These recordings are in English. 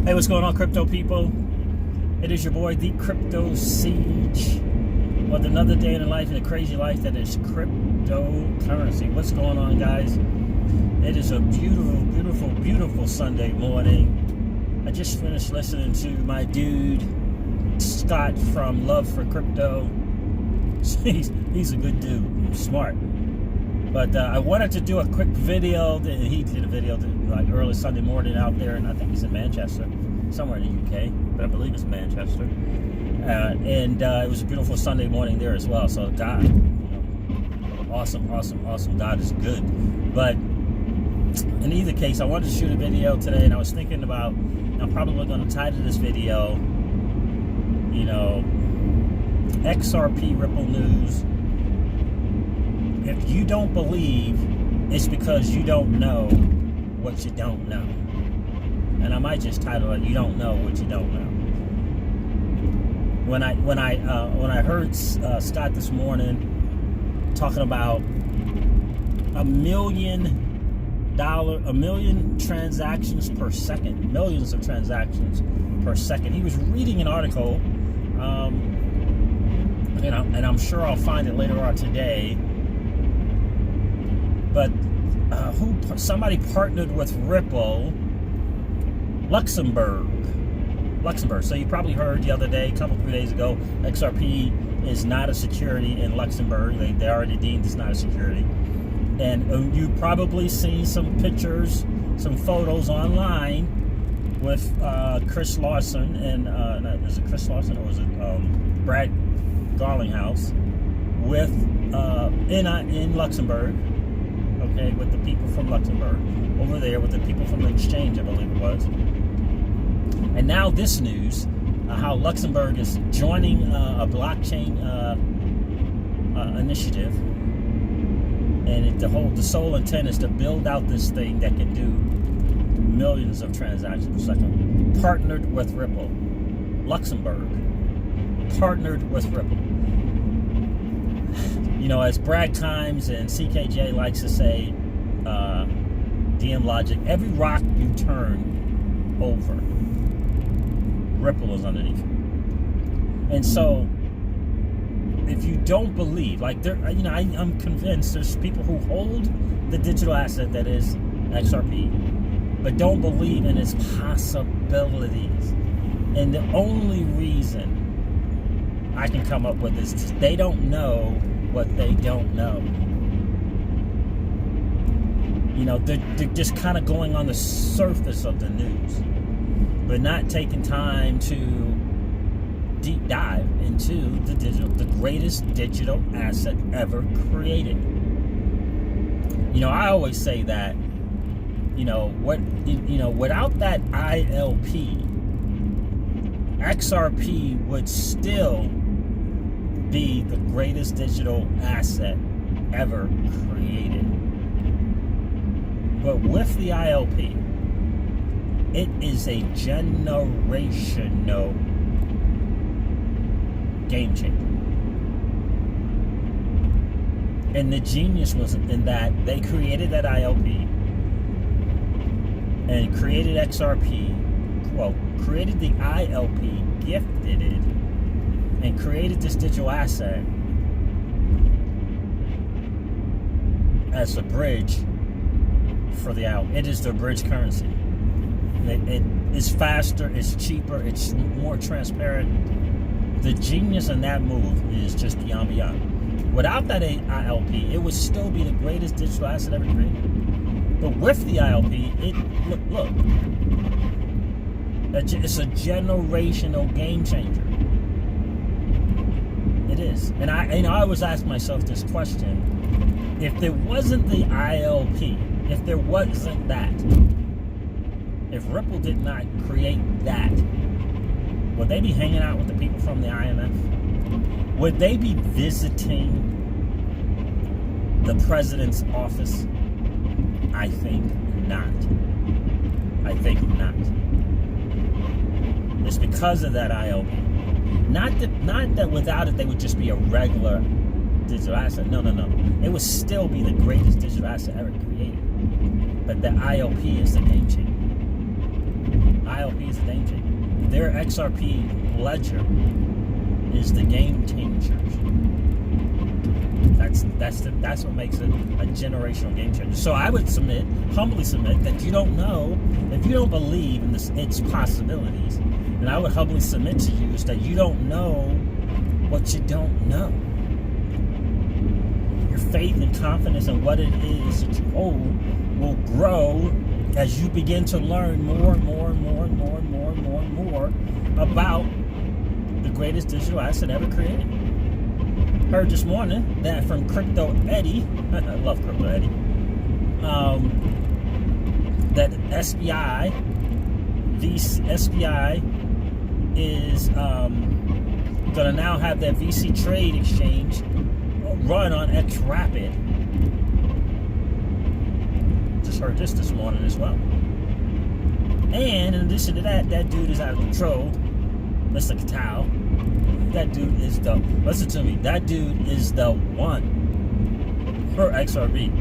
Hey, what's going on, crypto people? It is your boy, the Crypto Siege, with another day in the life, in a crazy life that is cryptocurrency. What's going on, guys? It is a beautiful, beautiful, beautiful Sunday morning. I just finished listening to my dude, Scott from Love for Crypto. He's a good dude, smart. But I wanted to do a quick video. He did a video like early Sunday morning out there, and I think he's in Manchester, somewhere in the UK, but I believe it's Manchester. And it was a beautiful Sunday morning there as well. So God, awesome. God is good. But in either case, I wanted to shoot a video today, and I was thinking about, I'm probably going to title this video, XRP Ripple news. If you don't believe, it's because you don't know what you don't know. And I might just title it, "You Don't Know What You Don't Know." When I heard Scott this morning talking about a million transactions per second, millions of transactions per second. He was reading an article, and I'm sure I'll find it later on today. But somebody partnered with Ripple, Luxembourg. So you probably heard the other day, a couple, 3 days ago, XRP is not a security in Luxembourg. They already deemed it's not a security. And you've probably seen some pictures, some photos online with Chris Lawson and, is it Chris Lawson or was it Brad Garlinghouse with in Luxembourg. Okay, with the people from Luxembourg, over there with the people from the exchange, I believe it was. And now this news, how Luxembourg is joining a blockchain initiative, and the sole intent is to build out this thing that can do millions of transactions per second. Partnered with Ripple, Luxembourg, partnered with Ripple. As Brad Kimes and CKJ likes to say, DM Logic, every rock you turn over, Ripple is underneath. And so, if you don't believe, I'm convinced there's people who hold the digital asset that is XRP, but don't believe in its possibilities. And the only reason I can come up with is they don't know what they don't know. They're just kind of going on the surface of the news, but not taking time to deep dive into the greatest digital asset ever created. I always say that, without that ILP, XRP would still be the greatest digital asset ever created. But with the ILP, it is a generational game changer. And the genius was in that they created that ILP and created XRP, created the ILP, gifted it, and created this digital asset as a bridge for the ILP. It is the bridge currency. It is faster, it's cheaper, it's more transparent. The genius in that move is just beyond. Without that ILP, it would still be the greatest digital asset ever created. But with the ILP, look, it's a generational game changer. It is. And I always ask myself this question: if there wasn't the ILP, if there wasn't that, if Ripple did not create that, would they be hanging out with the people from the IMF? Would they be visiting the president's office? I think not. It's because of that ILP. Not that without it they would just be a regular digital asset. No. It would still be the greatest digital asset ever created. But the ILP is the game changer. ILP XRP is the game changer. Their XRP ledger is the game changer. That's what makes it a generational game changer. So I would humbly submit that you don't know, if you don't believe in its possibilities, and I would humbly submit to you is that you don't know what you don't know. Your faith and confidence in what it is that you hold will grow as you begin to learn more and more and more and more and more and more and more about the greatest digital asset ever created. Heard this morning that from Crypto Eddie, I love Crypto Eddie, that SBI is going to now have their VC trade exchange run on Xrp. Just heard this morning as well. And in addition to that, that dude is out of control, Mr. Cattell. That dude is listen to me, that dude is the one for XRP,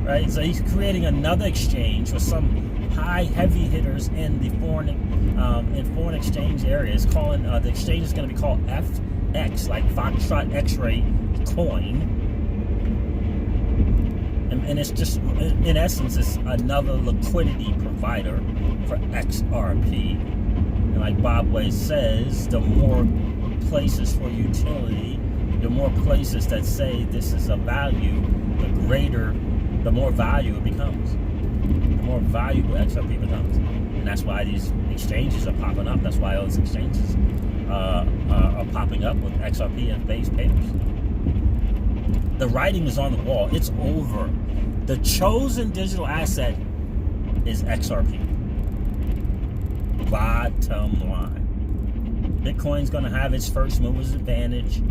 right? So he's creating another exchange for some heavy hitters in the foreign exchange areas. Calling the exchange is going to be called FX, like Foxtrot X-Ray Coin, and it's just, in essence, it's another liquidity provider for XRP. And like Bob Way says, the more places for utility, the more places that say this is a value, the more value it becomes. The more valuable XRP becomes. And that's why these exchanges are popping up. That's why all these exchanges are popping up with XRP and base papers. The writing is on the wall. It's over. The chosen digital asset is XRP. Bottom line. Bitcoin's going to have its first mover's advantage.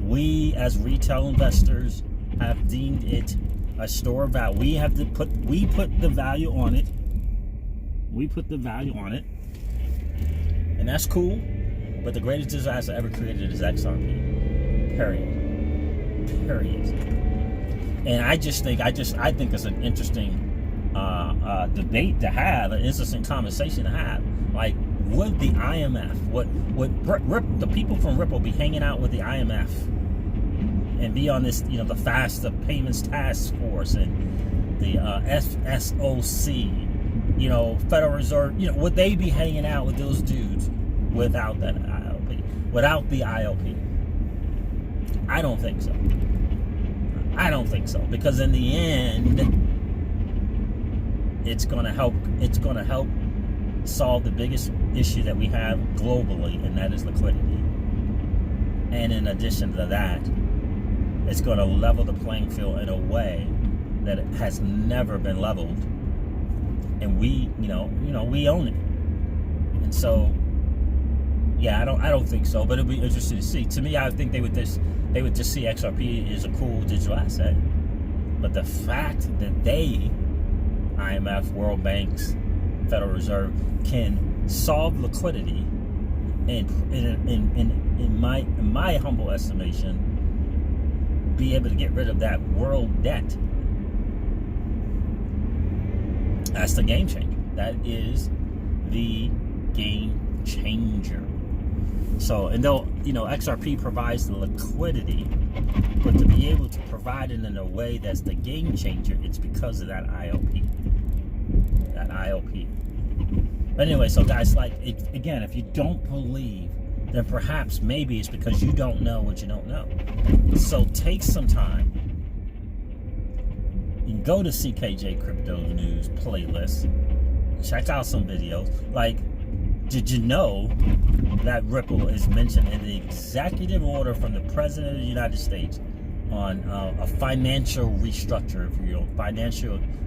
We, as retail investors, have deemed it a store of value. We put the value on it. We put the value on it, and that's cool. But the greatest digital asset ever created is XRP. Period. And I think it's an interesting debate to have, an interesting conversation to have. Like, would the IMF, would the people from Ripple be hanging out with the IMF and be on this, the FAST, Payments Task Force, and the FSOC, Federal Reserve, would they be hanging out with those dudes without that IOP, without the IOP? I don't think so. Because in the end, it's going to help solve the biggest issue that we have globally, and that is liquidity. And in addition to that, it's going to level the playing field in a way that it has never been leveled. And we own it. And so, yeah, I don't think so, but it'll be interesting to see. To me, I think they would just see XRP as a cool digital asset. But the fact that IMF, World Banks, Federal Reserve, can solve liquidity, and in my humble estimation, be able to get rid of that world debt. That's the game changer. That is the game changer. So, and though XRP provides the liquidity, but to be able to provide it in a way that's the game changer, it's because of that IOP. But anyway, so guys, again, if you don't believe, then perhaps maybe it's because you don't know what you don't know. So take some time. You can go to CKJ Crypto News playlist. Check out some videos. Like, did you know that Ripple is mentioned in the executive order from the President of the United States on a financial restructure,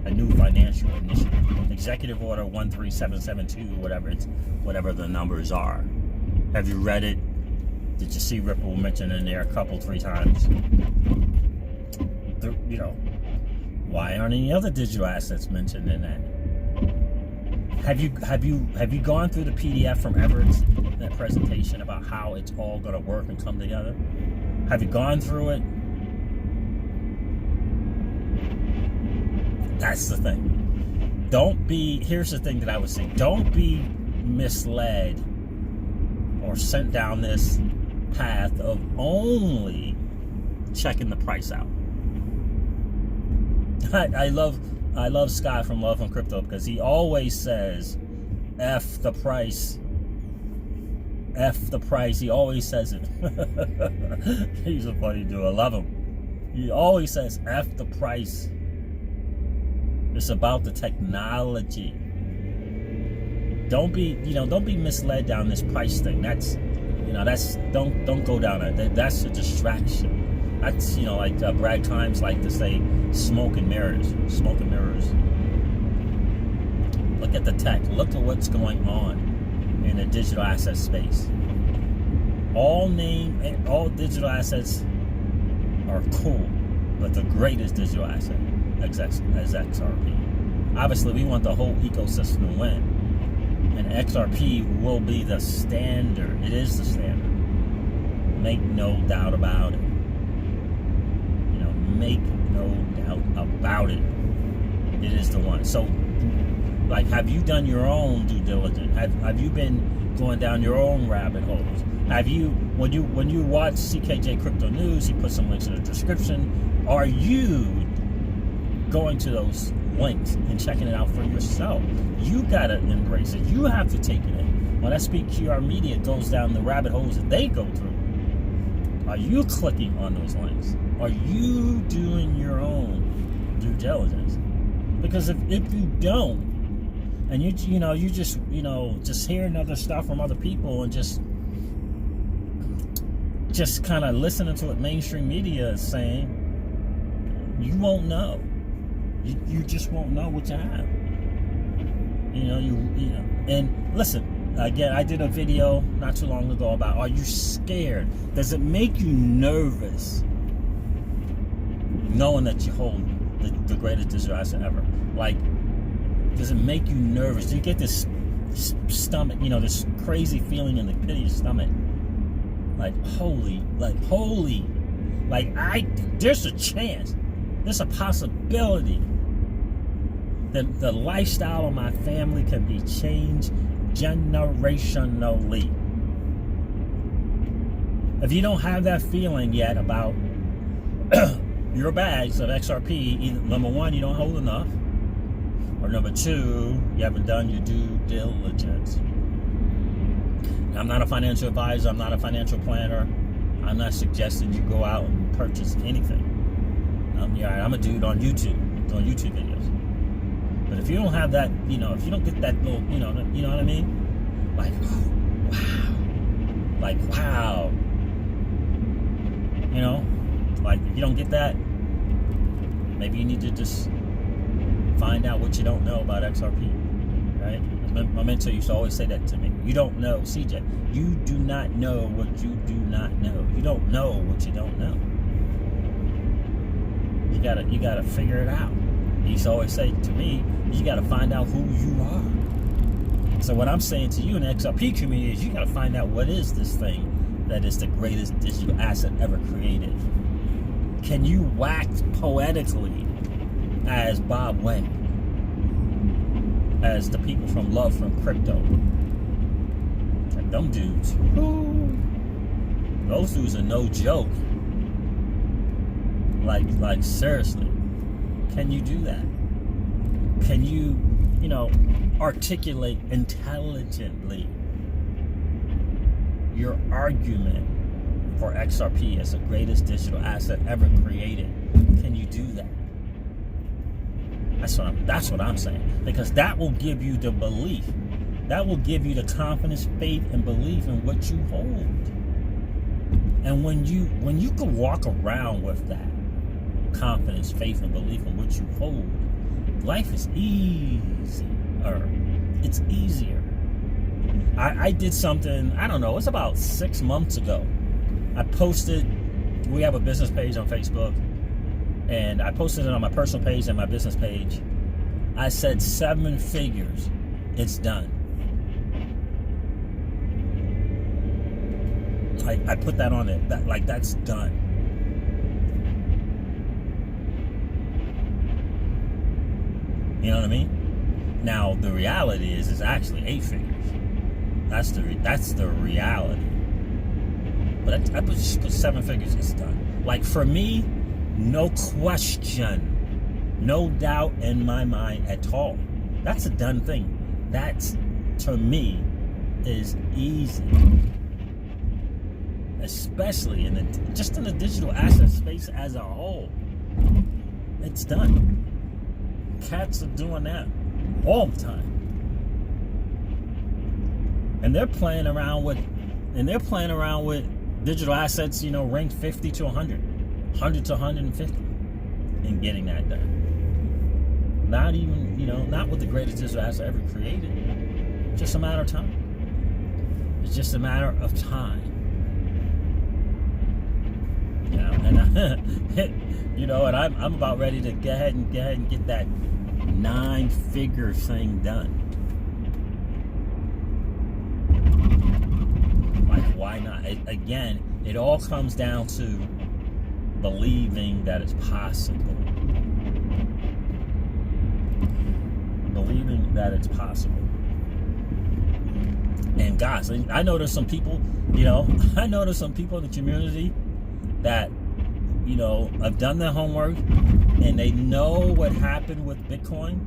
a new financial initiative, Executive Order 13772, whatever the numbers are. Have you read it? Did you see Ripple mentioned in there three times? Why aren't any other digital assets mentioned in that? Have you gone through the PDF from Everett's, that presentation about how it's all going to work and come together? Have you gone through it? That's the thing. Here's the thing that I would say. Don't be misled or sent down this path of only checking the price out. I love Scott from Love on Crypto, because he always says F the price. F the price. He always says it. He's a funny dude. I love him. He always says F the price. It's about the technology. Don't be misled down this price thing. Don't go down that. That's a distraction. That's, like Brad Times like to say, smoke and mirrors. Smoke and mirrors. Look at the tech. Look at what's going on in the digital asset space. All digital assets are cool, but the greatest digital asset is XRP. Obviously, we want the whole ecosystem to win, and XRP will be the standard. It is the standard. Make no doubt about it. Make no doubt about it. It is the one. So, like, have you done your own due diligence? Have you been going down your own rabbit holes? Have you, when you watch CKJ Crypto News, he put some links in the description. Are you going to those links and checking it out for yourself? You gotta embrace it. You have to take it in. When I speak QR Media goes down the rabbit holes that they go through, are you clicking on those links? Are you doing your own due diligence? Because if you don't, and you just hearing other stuff from other people and just kind of listening to what mainstream media is saying, you won't know. You just won't know what you have. And listen. Again, I did a video not too long ago about, are you scared? Does it make you nervous knowing that you hold the greatest digital asset ever? Like, does it make you nervous? Do you get this stomach, this crazy feeling in the pit of your stomach? Holy. There's a chance, there's a possibility that the lifestyle of my family can be changed generationally. If you don't have that feeling yet about your bags of XRP, either number one, you don't hold enough, or number two, you haven't done your due diligence. I'm not a financial advisor. I'm not a financial planner. I'm not suggesting you go out and purchase anything. I'm a dude on YouTube, doing YouTube videos. But if you don't have that, if you don't get that little, you know what I mean? Like, oh, wow. Like, wow. Like, if you don't get that, maybe you need to just find out what you don't know about XRP, right? My mentor used to always say that to me. You don't know, CJ, you do not know what you do not know. You don't know what you don't know. You gotta figure it out. He used to always say to me, you got to find out who you are. So what I'm saying to you in the XRP community is you got to find out what is this thing that is the greatest digital asset ever created. Can you wax poetically as Bob Wang, as the people from Love from Crypto? Like them dudes. Those dudes are no joke. Like seriously. Can you do that? Can you, articulate intelligently your argument for XRP as the greatest digital asset ever created? Can you do that? That's what I'm saying. Because that will give you the belief. That will give you the confidence, faith, and belief in what you hold. And when you can walk around with that confidence, faith, and belief in what you hold, life is easier. It's easier. I did something, I don't know, it's about 6 months ago. I posted, we have a business page on Facebook, and I posted it on my personal page and my business page. I said 7 figures, it's done. I put that on it, that's done. You know what I mean? Now, the reality is actually 8 figures. That's the reality. But I just put 7 figures, it's done. Like for me, no question, no doubt in my mind at all. That's a done thing. That's, to me, is easy. Especially in the digital asset space as a whole. It's done. Cats are doing that all the time. And they're playing around with digital assets, ranked 50 to 100, 100 to 150, and getting that done. Not even, not with the greatest digital asset ever created. Just a matter of time. It's just a matter of time. And I'm about ready to go ahead and get that 9-figure thing done. Like, why not? It all comes down to believing that it's possible. Believing that it's possible. And guys, I know there's some people, in the community that, have done their homework and they know what happened with Bitcoin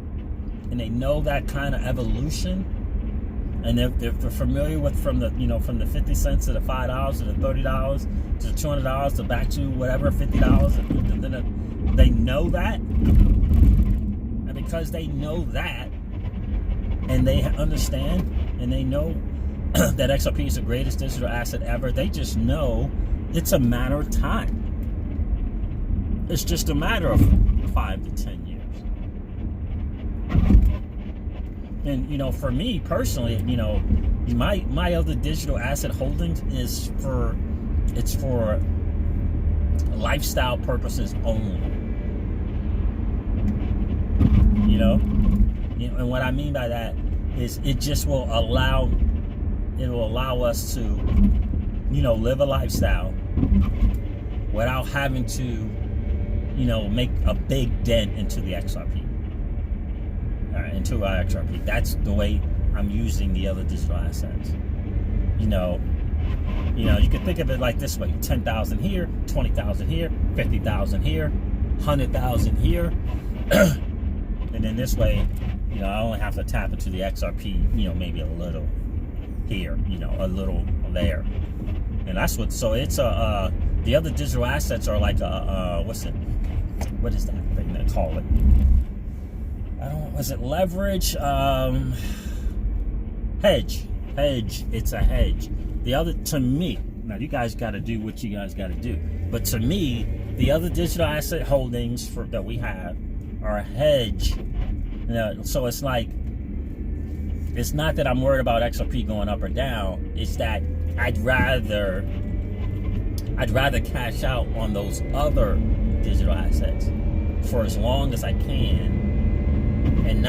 and they know that kind of evolution. And they're familiar with from the 50 cents to the $5 to the $30 to the $200 to back to whatever $50. And then they know that, and because they know that, and they understand, and they know that XRP is the greatest digital asset ever, they just know it's a matter of time. It's just a matter of 5 to 10 years. And for me personally, my other digital asset holdings is for lifestyle purposes only. And what I mean by that is it will allow us to live a lifestyle without having to make a big dent into the XRP. Into our XRP. That's the way I'm using the other digital assets. You can think of it like this way: 10,000 here, 20,000 here, 50,000 here, 100,000 here, and then this way, I only have to tap into the XRP. Maybe a little here, a little there, and that's what. So it's the other digital assets are like what is that thing they call it? Was it leverage? Hedge. It's a hedge. The other, to me, now you guys got to do what you guys got to do. But to me, the other digital asset holdings that we have are a hedge. So it's like, it's not that I'm worried about XRP going up or down. It's that I'd rather cash out on those other digital assets for as long as I can. And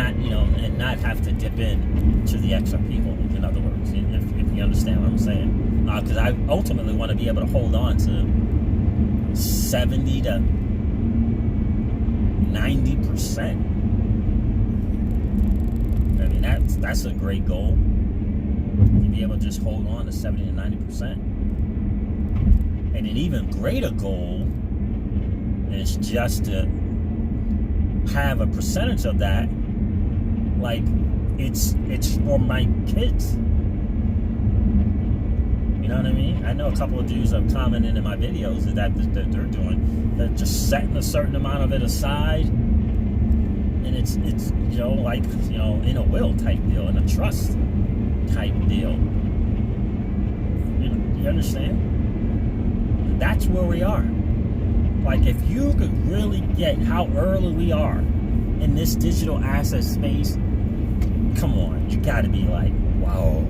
not have to dip in to the XRP holdings, in other words, if you understand what I'm saying. Because I ultimately want to be able to hold on to 70 to 90%. I mean, that's a great goal. To be able to just hold on to 70 to 90%. And an even greater goal is just to have a percentage of that, like it's for my kids. You know what I mean? I know a couple of dudes have commented in my videos that they're doing. They're just setting a certain amount of it aside, and it's in a will type deal, in a trust type deal. You understand? That's where we are. Like, if you could really get how early we are in this digital asset space, come on, you gotta be like, whoa,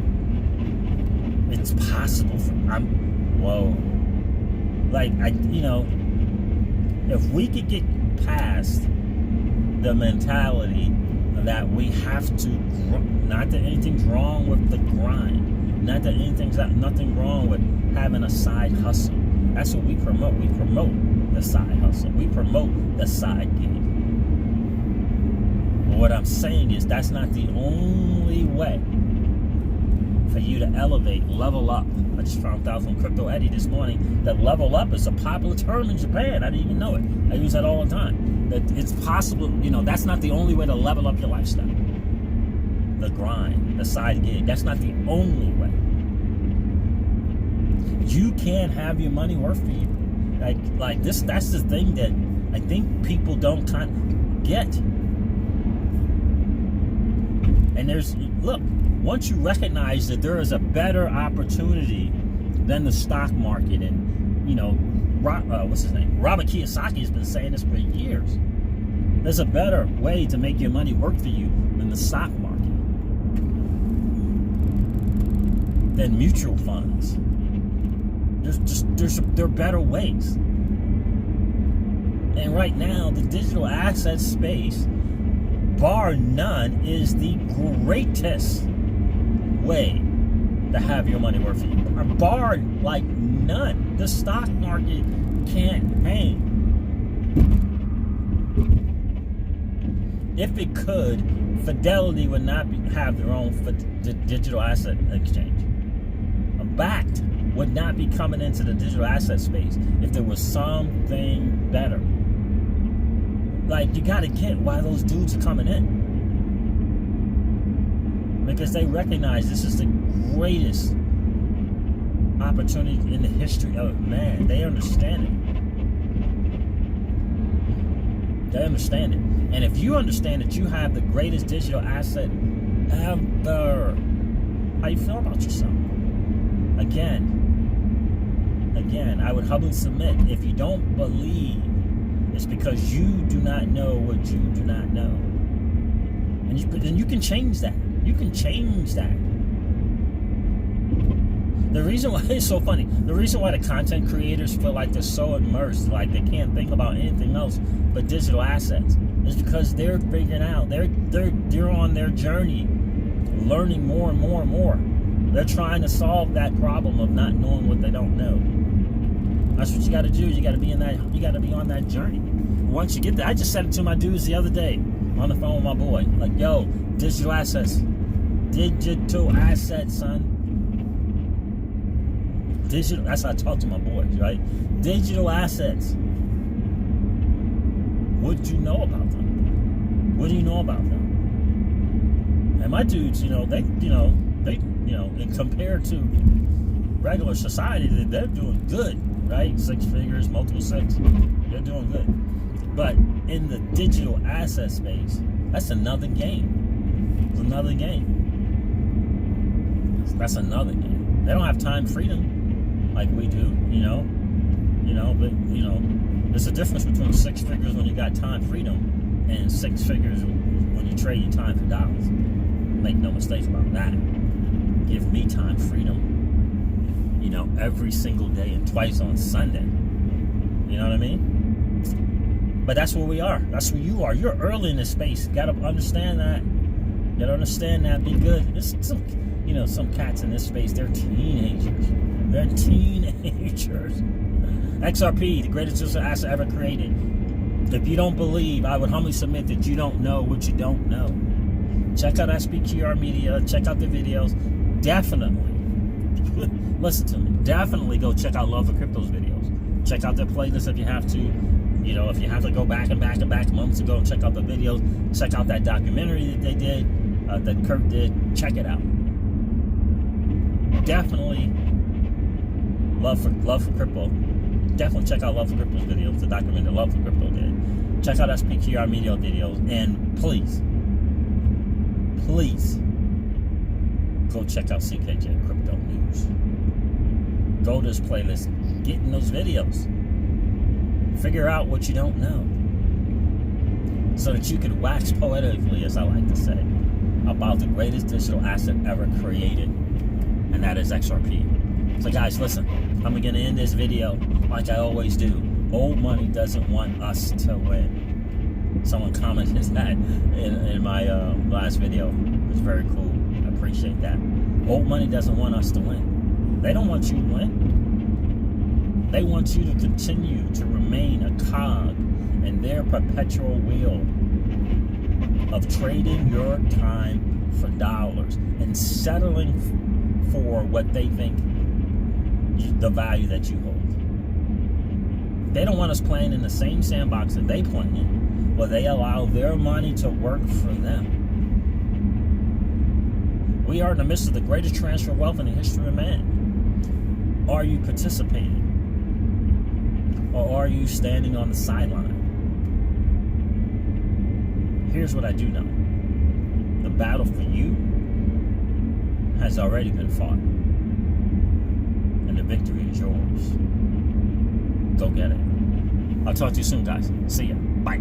it's possible whoa. Like, if we could get past the mentality that we have to, not that anything's wrong with the grind, not that nothing wrong with having a side hustle. That's what we promote. We promote the side hustle. We promote the side gig. But what I'm saying is that's not the only way for you to elevate, level up. I just found out from Crypto Eddie this morning that level up is a popular term in Japan. I didn't even know it. I use that all the time. That it's possible, that's not the only way to level up your lifestyle. The grind, the side gig, that's not the only way. You can have your money work for you. Like this, that's the thing that I think people don't kind of get. And once you recognize that there is a better opportunity than the stock market, and what's his name? Robert Kiyosaki has been saying this for years. There's a better way to make your money work for you than the stock market, than mutual funds. There are better ways. And right now, the digital asset space, bar none, is the greatest way to have your money work for you. Bar like none. The stock market can't hang. If it could, Fidelity would not have their own digital asset exchange. Bakkt would not be coming into the digital asset space if there was something better. Like, you gotta get why those dudes are coming in. Because they recognize this is the greatest opportunity in the history of man. They understand it. They understand it. And if you understand that you have the greatest digital asset ever, how you feel about yourself? Again, I would humbly submit, if you don't believe, it's because you do not know what you do not know. And you can change that. You can change that. The reason why it's so funny, the reason why the content creators feel like they're so immersed, like they can't think about anything else but digital assets, is because they're figuring out, they're on their journey, learning more and more and more. They're trying to solve that problem of not knowing what they don't know. That's what you got to do. You got to be on that journey. Once you get there, I just said it to my dudes the other day on the phone with my boy. Like, yo, digital assets, son. That's how I talk to my boys, right? Digital assets. What do you know about them? What do you know about them? And my dudes, they compared to regular society, they're doing good, right? 6 figures, multiple 6, they're doing good. But in the digital asset space, that's another game. It's another game. That's another game. They don't have time freedom like we do, but there's a difference between 6 figures when you got time freedom and 6 figures when you trade your time for dollars. Make no mistake about that. Give me time freedom, every single day and twice on Sunday. You know what I mean? But that's where we are. That's where you are. You're early in this space. You gotta understand that. You gotta understand that. Be good. There's some cats in this space, they're teenagers. They're teenagers. XRP, the greatest digital asset ever created. If you don't believe, I would humbly submit that you don't know what you don't know. Check out SPQR Media. Check out the videos. Definitely, listen to me. Definitely go check out Love for Crypto's videos. Check out their playlist if you have to. If you have to go back months ago and check out the videos. Check out that documentary that they did, that Kurt did. Check it out. Definitely, Love for Crypto. Definitely check out Love for Crypto's videos. The documentary Love for Crypto did. Check out SPQR Media videos, and please, go check out CKJ Crypto News. Go to this playlist, get in those videos. Figure out what you don't know, so that you can wax poetically, as I like to say, about the greatest digital asset ever created, and that is XRP. So guys, listen, I'm going to end this video like I always do. Old money doesn't want us to win. Someone commented that in my last video. It's very cool. I appreciate that. Old money doesn't want us to win. They don't want you to win. They want you to continue to remain a cog in their perpetual wheel of trading your time for dollars and settling for for what they think the value that you hold. They don't want us playing in the same sandbox that they play in, where they allow their money to work for them. We are in the midst of the greatest transfer of wealth in the history of man. Are you participating? Or are you standing on the sideline? Here's what I do know. The battle for you has already been fought. And the victory is yours. Go get it. I'll talk to you soon, guys. See ya. Bye.